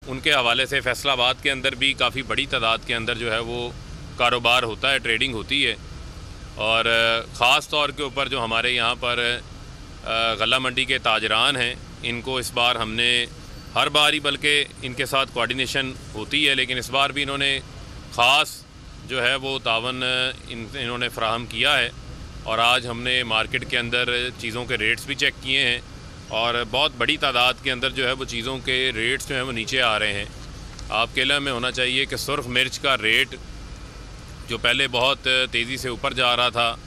उनके हवाले से फैसलाबाद के अंदर भी काफ़ी बड़ी तादाद के अंदर जो है वो कारोबार होता है, ट्रेडिंग होती है। और ख़ास तौर के ऊपर जो हमारे यहाँ पर गला मंडी के ताजरान हैं, इनको इस बार हमने हर बार ही बल्कि इनके साथ कोऑर्डिनेशन होती है, लेकिन इस बार भी इन्होंने ख़ास जो है वो तावन इन्होंने फ़राहम किया है। और आज हमने मार्केट के अंदर चीज़ों के रेट्स भी चेक किए हैं और बहुत बड़ी तादाद के अंदर जो है वो चीज़ों के रेट्स जो हैं वो नीचे आ रहे हैं। आपके इल्म में होना चाहिए कि सुर्ख मिर्च का रेट जो पहले बहुत तेज़ी से ऊपर जा रहा था,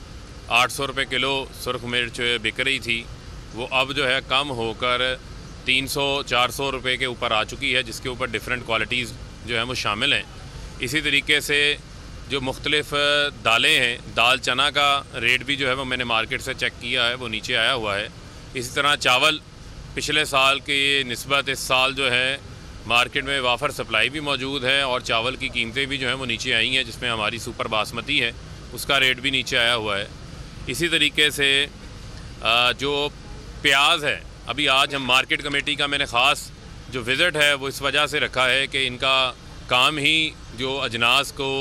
800 रुपये किलो सुर्ख मिर्च बिक रही थी, वो अब जो है कम होकर 300-400 रुपये के ऊपर आ चुकी है, जिसके ऊपर डिफरेंट क्वालिटीज़ जो हैं वो शामिल हैं। इसी तरीके से जो मुख्तलिफ़ दालें हैं, दाल चना का रेट भी जो है वो मैंने मार्केट से चेक किया है, वो नीचे आया हुआ है। इसी तरह चावल पिछले साल की निस्बत इस साल जो है मार्केट में वाफर सप्लाई भी मौजूद है और चावल की कीमतें भी जो हैं वो नीचे आई हैं, जिसमें हमारी सुपर बासमती है उसका रेट भी नीचे आया हुआ है। इसी तरीके से जो प्याज है, अभी आज हम मार्केट कमेटी का मैंने ख़ास जो विज़िट है वो इस वजह से रखा है कि इनका काम ही जो अजनास को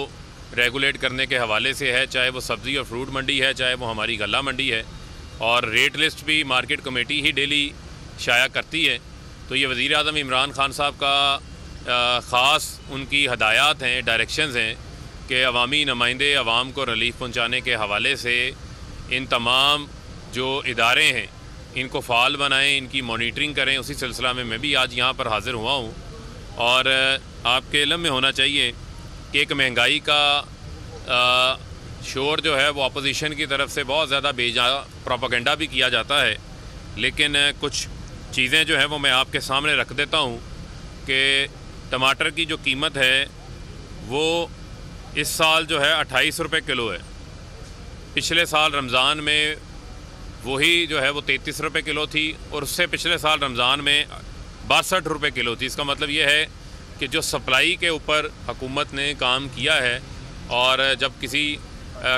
रेगुलेट करने के हवाले से है, चाहे वो सब्ज़ी और फ्रूट मंडी है, चाहे वो हमारी गला मंडी है। और रेट लिस्ट भी मार्केट कमेटी ही डेली शाया करती है। तो ये वज़ीर आज़म इमरान खान साहब का ख़ास उनकी हदायत हैं, डायरेक्शंस हैं कि अवामी नुमाइंदे अवाम को रिलीफ पहुँचाने के हवाले से इन तमाम जो इदारे हैं इनको फ़ाल बनाएं, इनकी मॉनिटरिंग करें। उसी सिलसिला में मैं भी आज यहाँ पर हाज़िर हुआ हूँ। और आपके इल्म में होना चाहिए कि एक महंगाई का शोर जो है वो अपोजिशन की तरफ से बहुत ज़्यादा बेजा प्रोपेगेंडा भी किया जाता है, लेकिन कुछ चीज़ें जो है वो मैं आपके सामने रख देता हूँ कि टमाटर की जो कीमत है वो इस साल जो है 28 रुपये किलो है। पिछले साल रमज़ान में वही जो है वो 33 रुपये किलो थी और उससे पिछले साल रमज़ान में 62 रुपये किलो थी। इसका मतलब ये है कि जो सप्लाई के ऊपर हुकूमत ने काम किया है और जब किसी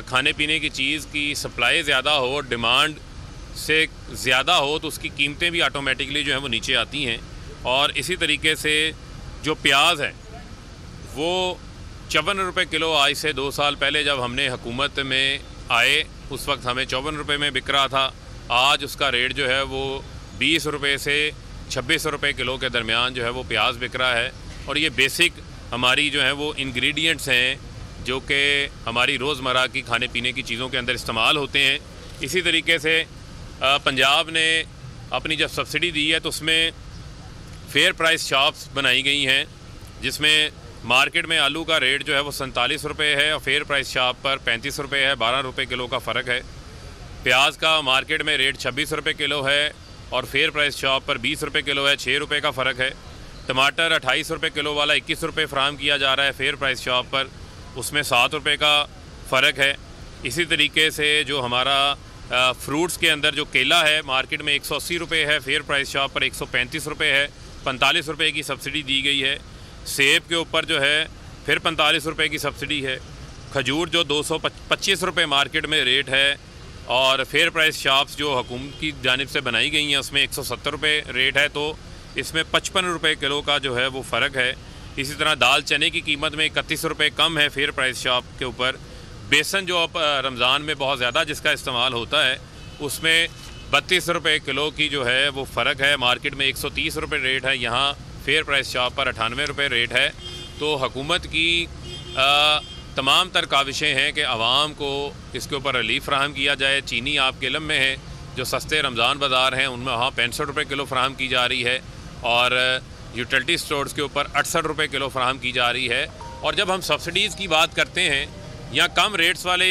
खाने पीने की चीज़ की सप्लाई ज़्यादा हो, डिमांड से ज़्यादा हो, तो उसकी कीमतें भी ऑटोमेटिकली जो है वो नीचे आती हैं। और इसी तरीके से जो प्याज है वो 54 रुपये किलो आज से 2 साल पहले जब हमने हुकूमत में आए उस वक्त हमें 54 रुपये में बिक रहा था। आज उसका रेट जो है वो 20 रुपये से 26 रुपये किलो के दरमियान जो है वो प्याज बिक रहा है। और ये बेसिक हमारी जो है वो इंग्रेडिएंट्स हैं जो कि हमारी रोज़मर्रा की खाने पीने की चीज़ों के अंदर इस्तेमाल होते हैं। इसी तरीके से पंजाब ने अपनी जब सब्सिडी दी है तो उसमें फेयर प्राइस शॉप्स बनाई गई हैं, जिसमें मार्केट में आलू का रेट जो है वो 47 रुपये है और फेयर प्राइस शॉप पर 35 रुपये है, 12 रुपये किलो का फ़र्क है। प्याज का मार्केट में रेट 26 रुपये किलो है और फेयर प्राइस शॉप पर 20 रुपये किलो है, 6 रुपये का फ़र्क है। टमाटर 28 रुपये किलो वाला 21 रुपये फ़राहम किया जा रहा है फेयर प्राइस शॉप पर, उसमें 7 रुपये का फ़र्क है। इसी तरीके से जो हमारा फ्रूट्स के अंदर जो केला है मार्केट में 180 रुपये है, फेयर प्राइस शॉप पर 135 रुपये है, 45 रुपये की सब्सिडी दी गई है। सेब के ऊपर जो है फिर 45 रुपये की सब्सिडी है। खजूर जो 225 रुपये मार्केट में रेट है और फेयर प्राइस शॉप्स जो हुकूमत की जानिब से बनाई गई हैं उसमें 170 रुपये रेट है, तो इसमें 55 रुपये किलो का जो है वो फ़र्क है। इसी तरह दाल चने की कीमत में 31 रुपये कम है फेयर प्राइस शॉप के ऊपर। बेसन जो अब रमज़ान में बहुत ज़्यादा जिसका इस्तेमाल होता है उसमें 32 रुपये किलो की जो है वो फ़र्क है। मार्केट में 130 रुपये रेट है, यहाँ फेयर प्राइस शॉप पर 98 रुपये रेट है। तो हुकूमत की तमाम तर काविशें हैं कि आवाम को इसके ऊपर रिलीफ फ़राहम किया जाए। चीनी आपके इल्म में है जो सस्ते रमज़ान बाज़ार हैं उनमें वहाँ 65 रुपये किलो फ़राहम की जा रही है और यूटिलिटी स्टोर्स के ऊपर 68 रुपये किलो फ़राहम की जा रही है। और जब हम सब्सिडीज़ की बात करते हैं या कम रेट्स वाले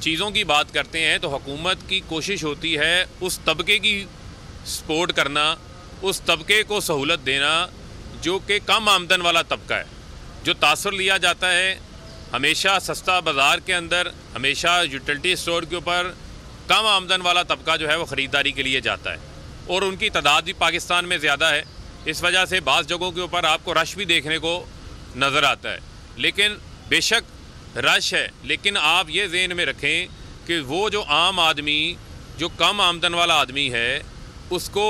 चीज़ों की बात करते हैं तो हुकूमत की कोशिश होती है उस तबके की सपोर्ट करना, उस तबके को सहूलत देना जो कि कम आमदन वाला तबका है। जो तासुर लिया जाता है हमेशा सस्ता बाज़ार के अंदर, हमेशा यूटिलिटी स्टोर के ऊपर कम आमदन वाला तबका जो है वो ख़रीदारी के लिए जाता है और उनकी तादाद भी पाकिस्तान में ज़्यादा है। इस वजह से बाज़ जगहों के ऊपर आपको रश भी देखने को नज़र आता है। लेकिन बेशक रश है, लेकिन आप ये ज़हन में रखें कि वो जो आम आदमी, जो कम आमदन वाला आदमी है, उसको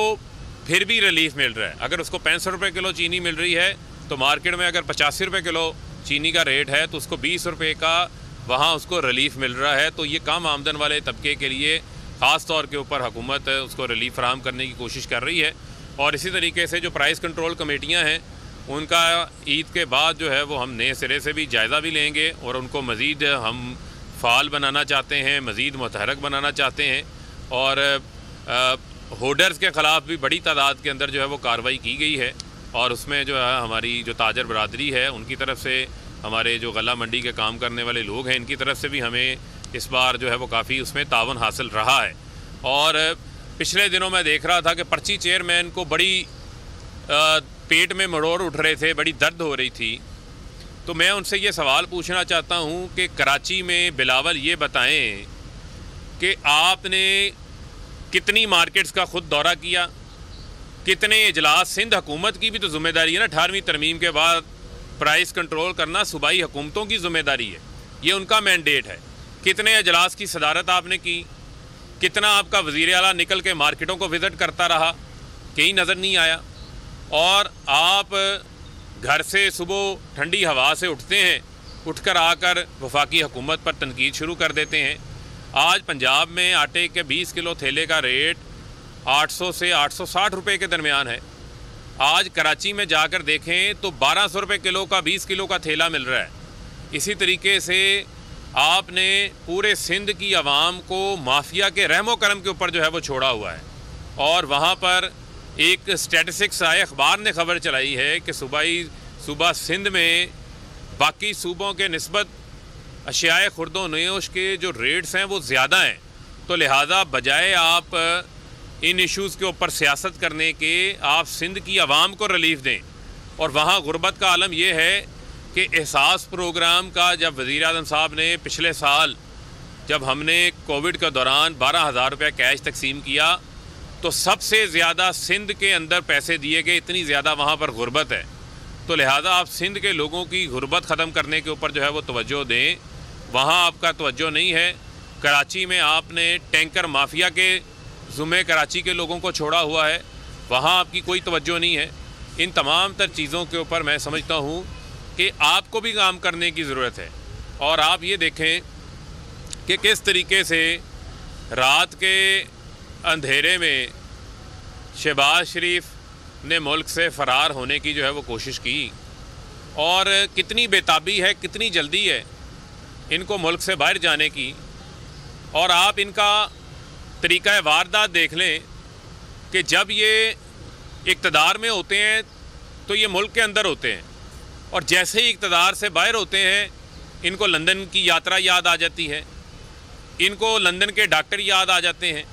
फिर भी रिलीफ मिल रहा है। अगर उसको 65 रुपये किलो चीनी मिल रही है तो मार्केट में अगर 85 रुपये किलो चीनी का रेट है तो उसको 20 रुपये का वहाँ उसको रिलीफ़ मिल रहा है। तो ये कम आमदन वाले तबके के लिए ख़ास तौर के ऊपर हुकूमत उसको रिलीफ़ फराहम करने की कोशिश कर रही है। और इसी तरीके से जो प्राइस कंट्रोल कमेटियाँ हैं उनका ईद के बाद जो है वो हम नए सिरे से भी जायज़ा भी लेंगे और उनको मज़ीद हम फ़ाल बनाना चाहते हैं, मज़ीद मुतहरक बनाना चाहते हैं। और होल्डर्स के ख़िलाफ़ भी बड़ी तादाद के अंदर जो है वो कार्रवाई की गई है और उसमें जो है हमारी जो ताजर बरादरी है उनकी तरफ से, हमारे जो गला मंडी के काम करने वाले लोग हैं इनकी तरफ से भी हमें इस बार जो है वो काफ़ी उसमें तावन हासिल रहा है। और पिछले दिनों मैं देख रहा था कि पर्ची चेयरमैन को बड़ी पेट में मरोड़ उठ रहे थे, बड़ी दर्द हो रही थी। तो मैं उनसे ये सवाल पूछना चाहता हूँ कि कराची में बिलावल ये बताएं कि आपने कितनी मार्केट्स का ख़ुद दौरा किया, कितने इजलास, सिंध हुकूमत की भी तो ज़िम्मेदारी है ना, 18वीं तरमीम के बाद प्राइस कंट्रोल करना सूबाई हुकूमतों की ज़िम्मेदारी है, ये उनका मैंडेट है। कितने इजलास की सदारत आपने की, कितना आपका वज़ीर आला निकल के मार्केटों को विज़िट करता रहा, कहीं नज़र नहीं आया। और आप घर से सुबह ठंडी हवा से उठते हैं, उठकर आकर वफाकी हुकूमत पर तनकीद शुरू कर देते हैं। आज पंजाब में आटे के 20 किलो थैले का रेट 800 से 860 रुपये के दरमियान है। आज कराची में जाकर देखें तो 1200 रुपये किलो का 20 किलो का थैला मिल रहा है। इसी तरीके से आपने पूरे सिंध की आवाम को माफिया के रहमो करम के ऊपर जो है वो छोड़ा हुआ है। और वहाँ पर एक स्टैटिस्टिक्स आए, अखबार ने खबर चलाई है कि सूबा सिंध में बाकी सूबों के निस्बत अशियाए खुर्दो नयोश के जो रेट्स हैं वो ज़्यादा हैं। तो लिहाजा बजाय आप इन इश्यूज़ के ऊपर सियासत करने के, आप सिंध की आवाम को रिलीफ दें। और वहाँ गुर्बत का आलम यह है कि एहसास प्रोग्राम का जब वज़ीर आज़म साहब ने पिछले साल जब हमने कोविड के दौरान 12,000 रुपये कैश तकसीम किया तो सबसे ज़्यादा सिंध के अंदर पैसे दिए गए, इतनी ज़्यादा वहाँ पर गुर्बत है। तो लिहाजा आप सिंध के लोगों की गुर्बत ख़त्म करने के ऊपर जो है वो तवज्जो दें, वहाँ आपका तवज्जो नहीं है। कराची में आपने टैंकर माफिया के ज़ुम्मे कराची के लोगों को छोड़ा हुआ है, वहाँ आपकी कोई तवज्जो नहीं है। इन तमाम तर चीज़ों के ऊपर मैं समझता हूँ कि आपको भी काम करने की ज़रूरत है। और आप ये देखें कि किस तरीके से रात के अंधेरे में शहबाज शरीफ ने मुल्क से फ़रार होने की जो है वो कोशिश की, और कितनी बेताबी है, कितनी जल्दी है इनको मुल्क से बाहर जाने की। और आप इनका तरीक़ा वारदात देख लें कि जब ये इक़्तिदार में होते हैं तो ये मुल्क के अंदर होते हैं, और जैसे ही इक़्तिदार से बाहर होते हैं इनको लंदन की यात्रा याद आ जाती है, इनको लंदन के डॉक्टर याद आ जाते हैं।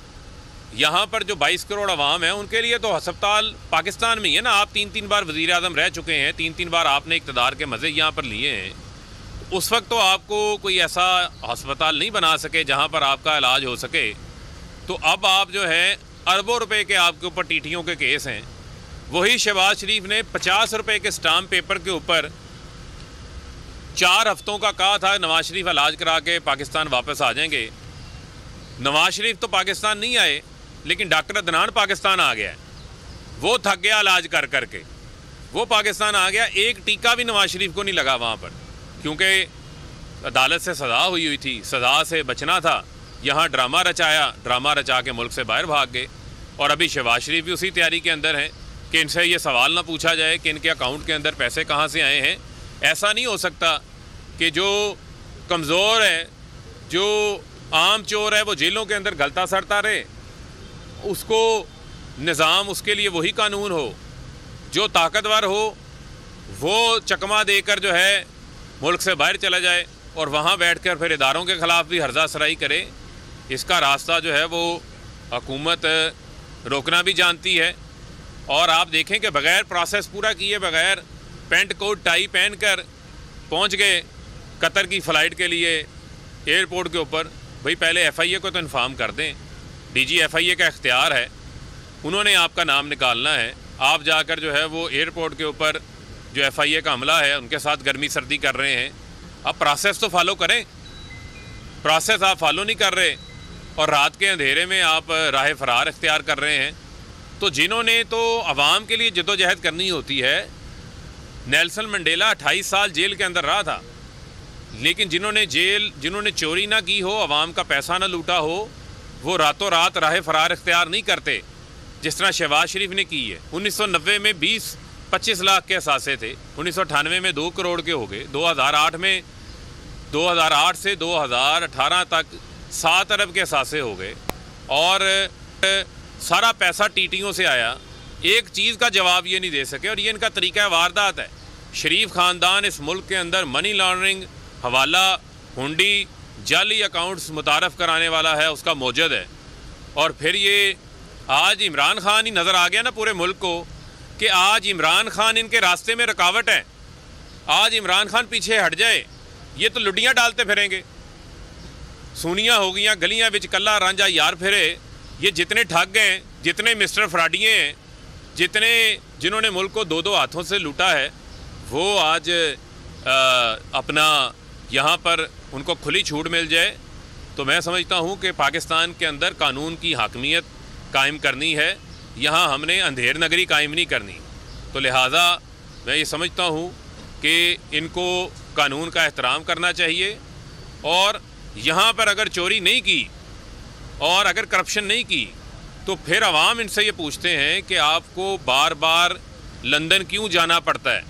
यहाँ पर जो 22 करोड़ अवाम है उनके लिए तो अस्पताल पाकिस्तान में ही है ना। आप 3-3 बार वज़ीर आज़म रह चुके हैं, 3-3 बार आपने इक़्तिदार के मज़े यहाँ पर लिए हैं। उस वक्त तो आपको कोई ऐसा अस्पताल नहीं बना सके जहाँ पर आपका इलाज हो सके। तो अब आप जो है अरबों रुपए के आपके ऊपर टीटियों के केस हैं। वही शहबाज शरीफ ने 50 रुपये के स्टाम्प पेपर के ऊपर 4 हफ्तों का कहा था नवाज शरीफ इलाज करा के पाकिस्तान वापस आ जाएंगे। नवाज शरीफ तो पाकिस्तान नहीं आए, लेकिन डॉक्टर अदनान पाकिस्तान आ गया है। वो थक गया इलाज कर कर के, वो पाकिस्तान आ गया। एक टीका भी नवाज शरीफ को नहीं लगा वहाँ पर, क्योंकि अदालत से सज़ा हुई थी, सज़ा से बचना था। यहाँ ड्रामा रचाया, ड्रामा रचा के मुल्क से बाहर भाग गए। और अभी शहबाज शरीफ भी उसी तैयारी के अंदर हैं कि इनसे ये सवाल ना पूछा जाए कि इनके अकाउंट के अंदर पैसे कहाँ से आए हैं। ऐसा नहीं हो सकता कि जो कमज़ोर है, जो आम चोर है, वो जेलों के अंदर गलता सड़ता रहे। उसको निज़ाम, उसके लिए वही कानून हो। जो ताकतवर हो वो चकमा देकर जो है मुल्क से बाहर चला जाए और वहाँ बैठकर फिर इदारों के ख़िलाफ़ भी हर्जा सराई करे। इसका रास्ता जो है वो हुकूमत रोकना भी जानती है। और आप देखें कि बग़ैर प्रोसेस पूरा किए, बग़ैर पेंट कोट टाई पहन कर पहुँच गए कतर की फ़्लाइट के लिए एयरपोर्ट के ऊपर। भाई पहले FIA को तो इन्फॉर्म कर दें, DG FIA का इख्तियार है, उन्होंने आपका नाम निकालना है। आप जाकर जो है वो एयरपोर्ट के ऊपर जो FIA का हमला है उनके साथ गर्मी सर्दी कर रहे हैं। अब प्रोसेस तो फॉलो करें, प्रोसेस आप फॉलो नहीं कर रहे और रात के अंधेरे में आप राह फरार इख्तियार कर रहे हैं। तो जिन्होंने तो आवाम के लिए जद्दोजहद करनी होती है नेल्सन मंडेला 28 साल जेल के अंदर रहा था, लेकिन जिन्होंने चोरी ना की हो, अवाम का पैसा ना लूटा हो, वो रातों रात राह फरार इख्तियार नहीं करते जिस तरह शहबाज शरीफ ने की है। 1990 में 20-25 लाख के असासे थे, 1998 में 2 करोड़ के हो गए, 2008 से 2018 तक 7 अरब के असासे हो गए, और सारा पैसा टीटियों से आया। एक चीज़ का जवाब ये नहीं दे सके, और ये इनका तरीका वारदात है। शरीफ ख़ानदान इस मुल्क के अंदर मनी लॉन्ड्रिंग, हवाला, हुंडी, जाली अकाउंट्स मुतारफ़ कराने वाला है, उसका मौजद है। और फिर ये आज इमरान खान ही नज़र आ गया ना पूरे मुल्क को कि आज इमरान खान इनके रास्ते में रुकावट है। आज इमरान खान पीछे हट जाए, ये तो लुडियाँ डालते फिरेंगे, सूनियाँ हो गई, गलियाँ बिच कल्ला रांझा यार फिरे। ये जितने ठग हैं, जितने मिस्टर फ्राडिये हैं, जिन्होंने मुल्क को 2-2 हाथों से लूटा है, वो आज अपना यहाँ पर उनको खुली छूट मिल जाए तो मैं समझता हूँ कि पाकिस्तान के अंदर कानून की हाकमियत कायम करनी है। यहाँ हमने अंधेर नगरी कायम नहीं करनी। तो लिहाजा मैं ये समझता हूँ कि इनको कानून का एहतराम करना चाहिए, और यहाँ पर अगर चोरी नहीं की और अगर करप्शन नहीं की तो फिर अवाम इनसे ये पूछते हैं कि आपको बार बार लंदन क्यों जाना पड़ता है,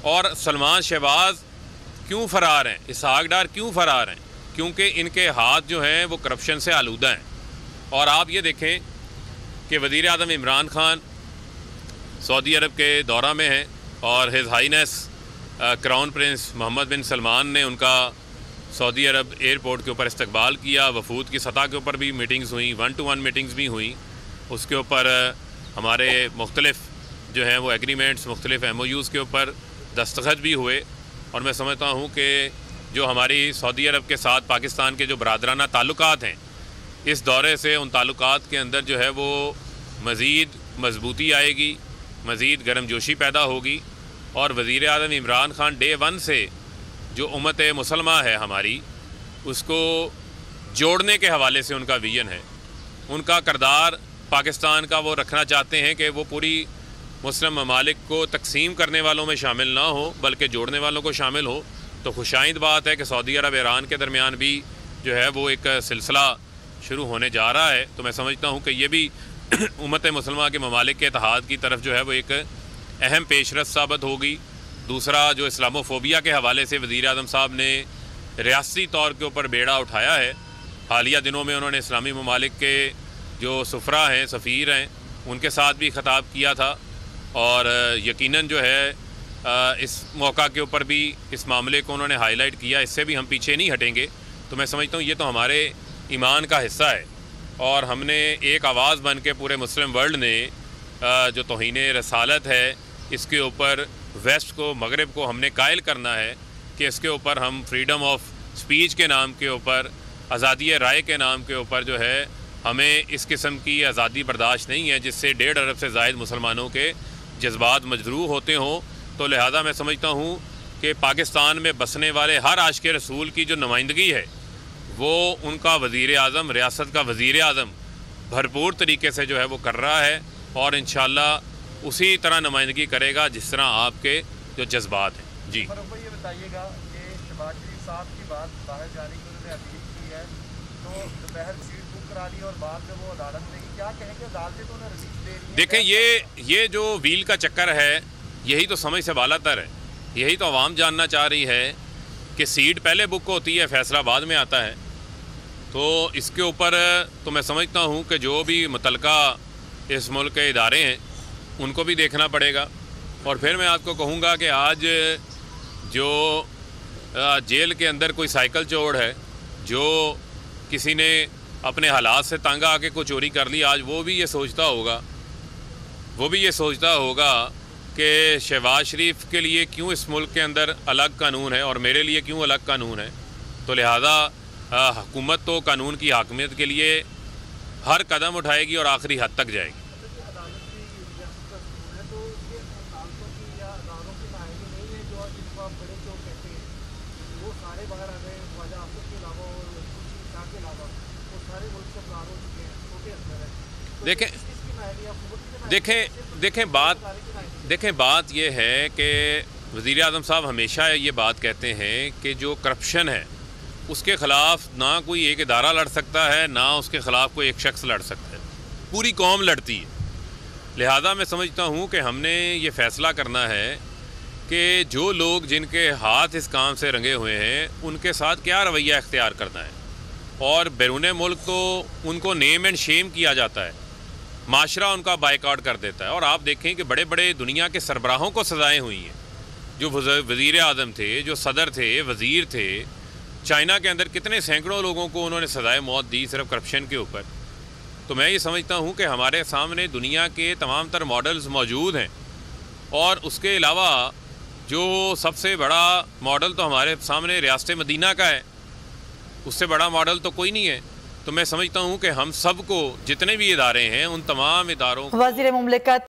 और सलमान शहबाज क्यों फ़रार हैं, इसहाक डार क्यों फ़रार हैं? क्योंकि इनके हाथ जो हैं वो करप्शन से आलूदा हैं। और आप ये देखें कि वज़ीर आज़म इमरान खान सऊदी अरब के दौरा में हैं, और his highness crown prince Mohammed bin Salman ने उनका सऊदी अरब एयरपोर्ट के ऊपर इस्तकबाल किया। वफूद की सतह के ऊपर भी मीटिंग्स हुई, 1-to-1 मीटिंग्स भी हुई। उसके ऊपर हमारे मुख्तलिफ जो हैं वो एग्रीमेंट्स, मुख्तलिफ MOUs के ऊपर दस्तखत भी हुए। और मैं समझता हूँ कि जो हमारी सऊदी अरब के साथ पाकिस्तान के जो बरादराना ताल्लुकात हैं, इस दौरे से उन ताल्लुकात के अंदर जो है वो मज़ीद मजबूती आएगी, मज़ीद गर्मजोशी पैदा होगी। और वज़ीर आज़म इमरान खान डे 1 से जो उम्मत मुसलमा है हमारी, उसको जोड़ने के हवाले से उनका विजन है। उनका किरदार पाकिस्तान का वो रखना चाहते हैं कि वो पूरी मुस्लिम ममालिक को तकसीम करने वालों में शामिल ना हो, बल्कि जोड़ने वालों को शामिल हो। तो खुशाइंद बात है कि सऊदी अरब ईरान के दरमियान भी जो है वो एक सिलसिला शुरू होने जा रहा है। तो मैं समझता हूँ कि ये भी उम्मत मुसलमा के ममालिक के इत्तेहाद की तरफ जो है वो एक अहम पेशरफ साबित होगी। दूसरा, जो इस्लामोफोबिया के हवाले से वज़ीर आज़म साहब ने रियासती तौर के ऊपर बेड़ा उठाया है, हालिया दिनों में उन्होंने इस्लामी ममालिक के जो सफ़रा हैं, सफ़ीर हैं, उनके साथ भी ख़िताब किया था। और यकीनन जो है इस मौका के ऊपर भी इस मामले को उन्होंने हाईलाइट किया। इससे भी हम पीछे नहीं हटेंगे। तो मैं समझता हूँ ये तो हमारे ईमान का हिस्सा है, और हमने एक आवाज़ बन के पूरे मुस्लिम वर्ल्ड ने जो तौहीन रसालत है, इसके ऊपर वेस्ट को, मगरिब को हमने कायल करना है कि इसके ऊपर हम फ्रीडम ऑफ स्पीच के नाम के ऊपर, आज़ादी राय के नाम के ऊपर जो है हमें इस किस्म की आज़ादी बर्दाश्त नहीं है जिससे 1.5 अरब से ज़ायद मुसलमानों के जज्बात मजरूह होते हों। तो लिहाजा मैं समझता हूँ कि पाकिस्तान में बसने वाले हर आशिक़ रसूल की जो नुमाइंदगी है वो उनका वज़ीर आज़म, रियासत का वज़ीर आज़म भरपूर तरीके से जो है वो कर रहा है, और इंशाअल्लाह उसी तरह नुमाइंदगी करेगा जिस तरह आपके जो जज्बात हैं। जी, ये बताइएगा कि शहबाज शरीफ साहब की बात बाहर जाने की उन्होंने अपील की है, तो दोपहर सीट बुक करा ली और बाद में वो अदालत देगी, क्या कहेंगे? अदालतें तो उन्हें रिलीफ दे रही हैं। देखें, ये जो व्हील का चक्कर है, यही तो समझ से बालातर है। यही तो आवाम जानना चाह रही है कि सीट पहले बुक होती है, फ़ैसला बाद में आता है। तो इसके ऊपर तो मैं समझता हूँ कि जो भी मुतलका इस मुल्क के इदारे हैं उनको भी देखना पड़ेगा। और फिर मैं आपको कहूँगा कि आज जो जेल के अंदर कोई साइकिल चोर है, जो किसी ने अपने हालात से तंग आके कोई चोरी कर ली, आज वो भी ये सोचता होगा कि शहबाज शरीफ के लिए क्यों इस मुल्क के अंदर अलग कानून है और मेरे लिए क्यों अलग कानून है। तो लिहाजा हुकूमत तो कानून की हाकमियत के लिए हर कदम उठाएगी और आखिरी हद तक जाएगी। देखें बात ये है कि वज़ीर आज़म साहब हमेशा ये बात कहते हैं कि जो करप्शन है उसके ख़िलाफ़ ना कोई एक इदारा लड़ सकता है, ना उसके ख़िलाफ़ कोई एक शख्स लड़ सकता है, पूरी कौम लड़ती है। लिहाजा मैं समझता हूँ कि हमने ये फ़ैसला करना है कि जो लोग जिनके हाथ इस काम से रंगे हुए हैं उनके साथ क्या रवैया इख्तियार करना है। और बैरून मुल्क तो उनको नेम एंड शेम किया जाता है, माशरा उनका बायकॉट कर देता है। और आप देखें कि बड़े बड़े दुनिया के सरबराहों को सज़ाएँ हुई हैं, जो वज़ीर आज़म थे, जो सदर थे, वज़ीर थे। चाइना के अंदर कितने सैकड़ों लोगों को उन्होंने सज़ाए मौत दी सिर्फ करप्शन के ऊपर। तो मैं ये समझता हूँ कि हमारे सामने दुनिया के तमाम तर मॉडल्स मौजूद हैं, और उसके अलावा जो सबसे बड़ा मॉडल तो हमारे सामने रियासत मदीना का है, उससे बड़ा मॉडल तो कोई नहीं है। तो मैं समझता हूँ कि हम सबको जितने भी इदारे हैं उन तमाम इदारों वज़ीर मुमलिकत